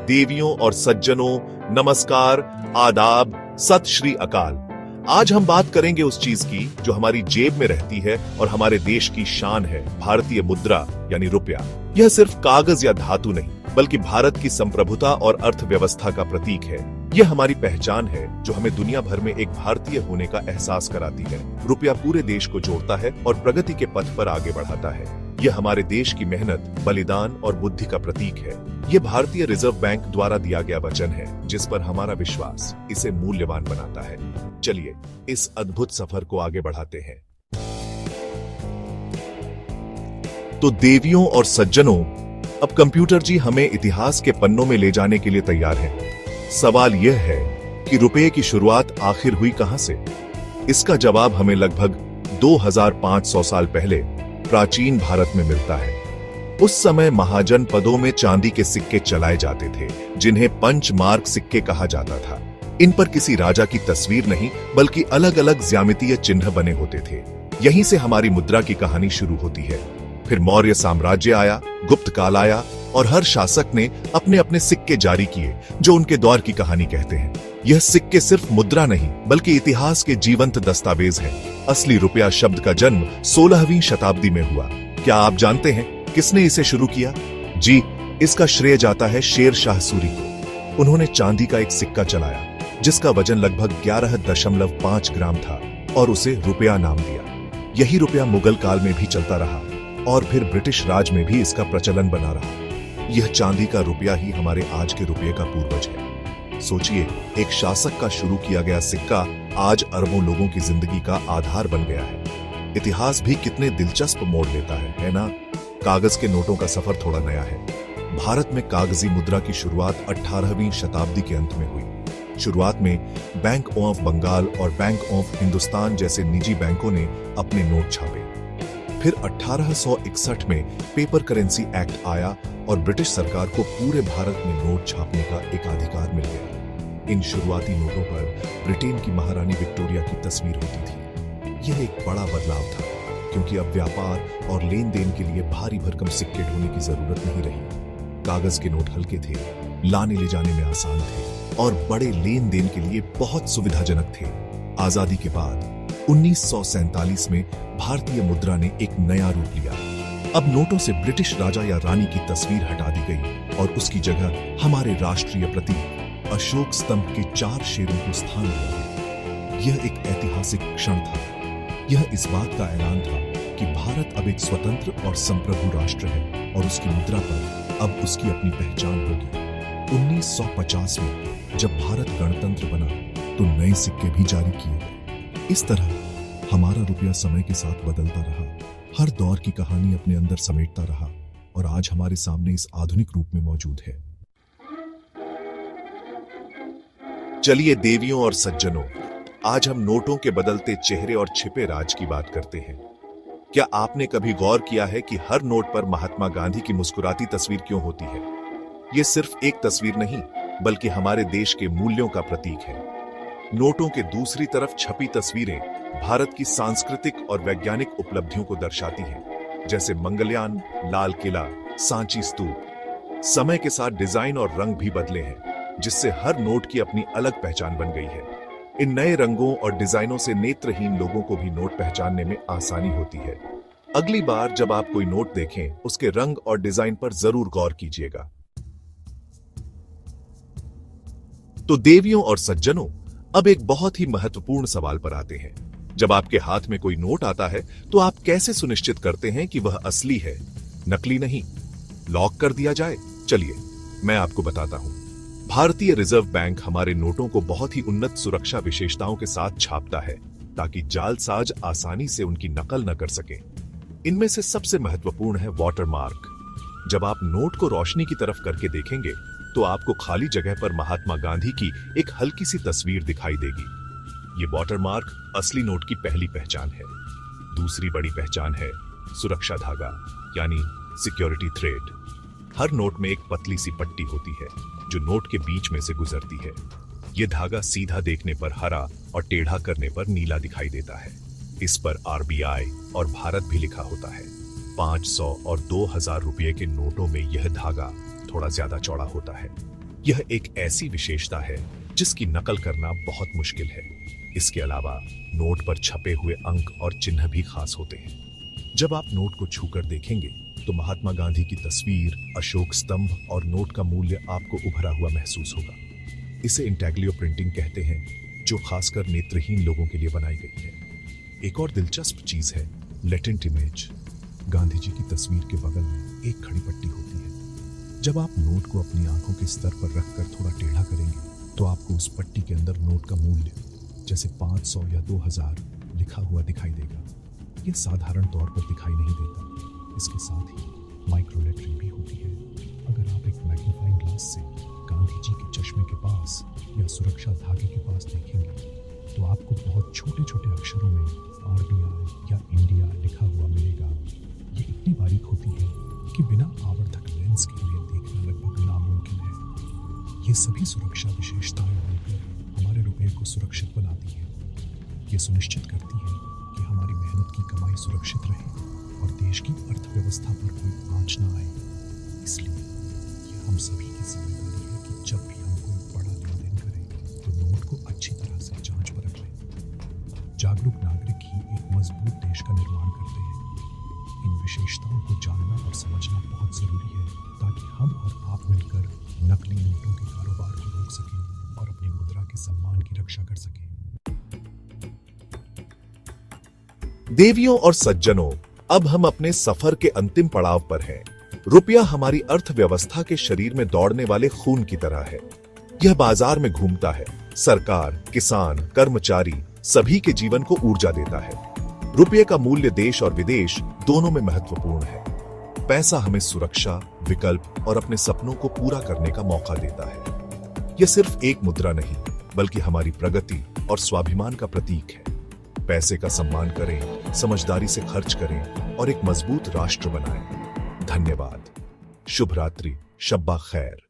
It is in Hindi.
देवियों और सज्जनों, नमस्कार, आदाब, सत श्री अकाल। आज हम बात करेंगे उस चीज की जो हमारी जेब में रहती है और हमारे देश की शान है, भारतीय मुद्रा यानी रुपया। यह सिर्फ कागज या धातु नहीं, बल्कि भारत की संप्रभुता और अर्थव्यवस्था का प्रतीक है। यह हमारी पहचान है जो हमें दुनिया भर में एक भारतीय होने का एहसास कराती है। रुपया पूरे देश को जोड़ता है और प्रगति के पथ पर आगे बढ़ाता है। यह हमारे देश की मेहनत, बलिदान और बुद्धि का प्रतीक है। यह भारतीय रिजर्व बैंक द्वारा दिया गया वचन है, जिस पर हमारा विश्वास इसे मूल्यवान बनाता है। चलिए इस अद्भुत सफर को आगे बढ़ाते हैं। तो देवियों और सज्जनों, अब कंप्यूटर जी हमें इतिहास के पन्नों में ले जाने के लिए तैयार हैं। सवाल यह है कि रुपये की शुरुआत आखिर हुई कहां से? इसका जवाब हमें लगभग 2500 साल पहले प्राचीन भारत में मिलता है। उस समय महाजन पदों में चांदी के सिक्के चलाए जाते थे, जिन्हें पंचमार्क सिक्के कहा जाता था। इन पर किसी राजा की तस्वीर नहीं, बल्कि अलग अलग ज्यामितीय चिन्ह बने होते थे। यहीं से हमारी मुद्रा की कहानी शुरू होती है। फिर मौर्य साम्राज्य आया, गुप्त काल आया और हर शासक ने अपने अपने सिक्के जारी किए, जो उनके दौर की कहानी कहते हैं। यह सिक्के सिर्फ मुद्रा नहीं, बल्कि इतिहास के जीवंत दस्तावेज हैं। असली रुपया शब्द का जन्म 16वीं शताब्दी में हुआ। क्या आप जानते हैं किसने इसे शुरू किया? जी, इसका श्रेय जाता है शेर शाह सूरी को। उन्होंने चांदी का एक सिक्का चलाया, जिसका वजन लगभग 11.5 ग्राम था, और उसे रुपया नाम दिया। यही रुपया मुगल काल में भी चलता रहा और फिर ब्रिटिश राज में भी इसका प्रचलन बना रहा। यह चांदी का रुपया ही हमारे आज के रुपये का पूर्वज है। सोचिए, एक शासक का शुरू किया गया सिक्का आज अरबों लोगों की जिंदगी का आधार बन गया है। इतिहास भी कितने दिलचस्प मोड़ लेता है ना? कागज के नोटों का सफर थोड़ा नया है। भारत में कागजी मुद्रा की शुरुआत 18वीं शताब्दी के अंत में हुई। शुरुआत में बैंक ऑफ बंगाल और बैंक ऑफ हिंदुस्तान जैसे निजी बैंकों ने अपने नोट छापे। फिर 1861 में पेपर करेंसी एक्ट आया और ब्रिटिश सरकार को पूरे भारत में नोट छापने का एकाधिकार मिल गया। इन शुरुआती नोटों पर ब्रिटेन की महारानी विक्टोरिया की तस्वीर होती थी। यह एक बड़ा बदलाव था, क्योंकि अब व्यापार और लेन देन के लिए भारी भरकम सिक्के ढोने की जरूरत नहीं रही। कागज के नोट हल्के थे, लाने ले जाने में आसान थे और बड़े लेन देन के लिए बहुत सुविधाजनक थे। आजादी के बाद 1947 में भारतीय मुद्रा ने एक नया रूप लिया। अब नोटों से ब्रिटिश राजा या रानी की तस्वीर हटा दी गई और उसकी जगह हमारे राष्ट्रीय प्रतीक अशोक स्तंभ के 4 शेरों को स्थान दिया गया। यह एक ऐतिहासिक क्षण था। यह इस बात का ऐलान था कि भारत अब एक स्वतंत्र और संप्रभु राष्ट्र है और उसकी मुद्रा पर अब उसकी अपनी पहचान होगी। 1950 में जब भारत गणतंत्र बना तो नए सिक्के भी जारी किए गए। इस तरह हमारा रुपया समय के साथ बदलता रहा, हर दौर की कहानी अपने अंदर समेटता रहा और आज हमारे सामने इस आधुनिक रूप में मौजूद है। चलिए देवियों और सज्जनों, आज हम नोटों के बदलते चेहरे और छिपे राज की बात करते हैं। क्या आपने कभी गौर किया है कि हर नोट पर महात्मा गांधी की मुस्कुराती तस्वीर क्यों होती है? यह सिर्फ एक तस्वीर नहीं, बल्कि हमारे देश के मूल्यों का प्रतीक है। नोटों के दूसरी तरफ छपी तस्वीरें भारत की सांस्कृतिक और वैज्ञानिक उपलब्धियों को दर्शाती हैं, जैसे मंगलयान, लाल किला, सांची स्तूप। समय के साथ डिजाइन और रंग भी बदले हैं, जिससे हर नोट की अपनी अलग पहचान बन गई है। इन नए रंगों और डिजाइनों से नेत्रहीन लोगों को भी नोट पहचानने में आसानी होती है। अगली बार जब आप कोई नोट देखें, उसके रंग और डिजाइन पर जरूर गौर कीजिएगा। तो देवियों और सज्जनों, अब एक बहुत ही महत्वपूर्ण सवाल पर आते हैं। जब आपके हाथ में कोई नोट आता है, तो आप कैसे सुनिश्चित करते हैं कि वह असली है, नकली नहीं? लॉक कर दिया जाए? चलिए मैं आपको बताता हूं। भारतीय रिजर्व बैंक हमारे नोटों को बहुत ही उन्नत सुरक्षा विशेषताओं के साथ छापता है, ताकि जालसाज आसानी से उनकी नकल न कर सके। इनमें से सबसे महत्वपूर्ण है वाटरमार्क। जब आप नोट को रोशनी की तरफ करके देखेंगे, तो आपको खाली जगह पर महात्मा गांधी की एक हल्की सी तस्वीर दिखाई देगी। ये वाटरमार्क असली नोट की पहली पहचान है। दूसरी बड़ी पहचान है सुरक्षा धागा, यानी सिक्योरिटी थ्रेड। हर नोट में एक पतली सी पट्टी होती है, जो नोट के बीच में से गुजरती है। यह धागा सीधा देखने पर हरा और टेढ़ा करने पर नीला दिखाई देता है। इस पर RBI और भारत भी लिखा होता है। 500 और 2000 रुपये के नोटों में यह धागा थोड़ा ज्यादा चौड़ा होता है। यह एक ऐसी विशेषता है जिसकी नकल करना बहुत मुश्किल है। इसके अलावा नोट पर छपे हुए अंक और चिन्ह भी खास होते हैं। जब आप नोट को छूकर देखेंगे तो महात्मा गांधी की तस्वीर, अशोक स्तंभ और नोट का मूल्य आपको उभरा हुआ महसूस होगा। इसे इंटैग्लियो प्रिंटिंग कहते हैं, जो खासकर नेत्रहीन लोगों के लिए बनाई गई है। एक और दिलचस्प चीज है लेटेंट इमेज। गांधी जी की तस्वीर के बगल में एक खड़ी पट्टी होती है। जब आप नोट को अपनी आंखों के स्तर पर रखकर थोड़ा टेढ़ा करेंगे तो आपको उस पट्टी के अंदर नोट का मूल्य, जैसे 500 या 2000, लिखा हुआ दिखाई देगा। यह साधारण तौर पर दिखाई नहीं देता। इसके साथ ही माइक्रो लेटरिंग भी होती है। अगर आप एक मैग्नीफाइंग ग्लास से गांधी जी के चश्मे के पास या सुरक्षा धागे के पास देखेंगे तो आपको बहुत छोटे छोटे अक्षरों में RBI या इंडिया लिखा हुआ मिलेगा। ये इतनी बारीक होती है कि बिना आवर्धक लेंस के लिए देखना लगभग नामुमकिन है। ये सभी सुरक्षा विशेषताएं मिलकर हमारे रुपये को सुरक्षित बनाती है। ये सुनिश्चित करती है कि हमारी मेहनत की कमाई सुरक्षित रहे और देश की अर्थव्यवस्था पर कोई आंच न आए। इसलिए ये हम सभी की जिम्मेदारी है कि जब भी हम कोई बड़ा लेन देन करें तो नोट को अच्छी तरह से जांच परख लें। जागरूक नागरिक ही एक मजबूत देश का निर्माण करते हैं। इन विशेषताओं को जानना और समझना बहुत जरूरी है ताकि हम और आप मिलकर नकली नोटों के कारोबार को रोक सकें और अपनी मुद्रा के सम्मान की रक्षा कर सकें। देवियों और सज्जनों, अब हम अपने सफर के अंतिम पड़ाव पर हैं। रुपया हमारी अर्थव्यवस्था के शरीर में दौड़ने वाले खून की तरह है। यह बाजार में घूमता है। सरकार, किसान, कर्मचारी सभी के जीवन को ऊर्जा देता है। रुपये का मूल्य देश और विदेश दोनों में महत्वपूर्ण है। पैसा हमें सुरक्षा, विकल्प और अपने सपनों को पूरा करने का मौका देता है। यह सिर्फ एक मुद्रा नहीं, बल्कि हमारी प्रगति और स्वाभिमान का प्रतीक है। पैसे का सम्मान करें, समझदारी से खर्च करें और एक मजबूत राष्ट्र बनाएं। धन्यवाद। शुभ रात्रि, शब्बा खैर।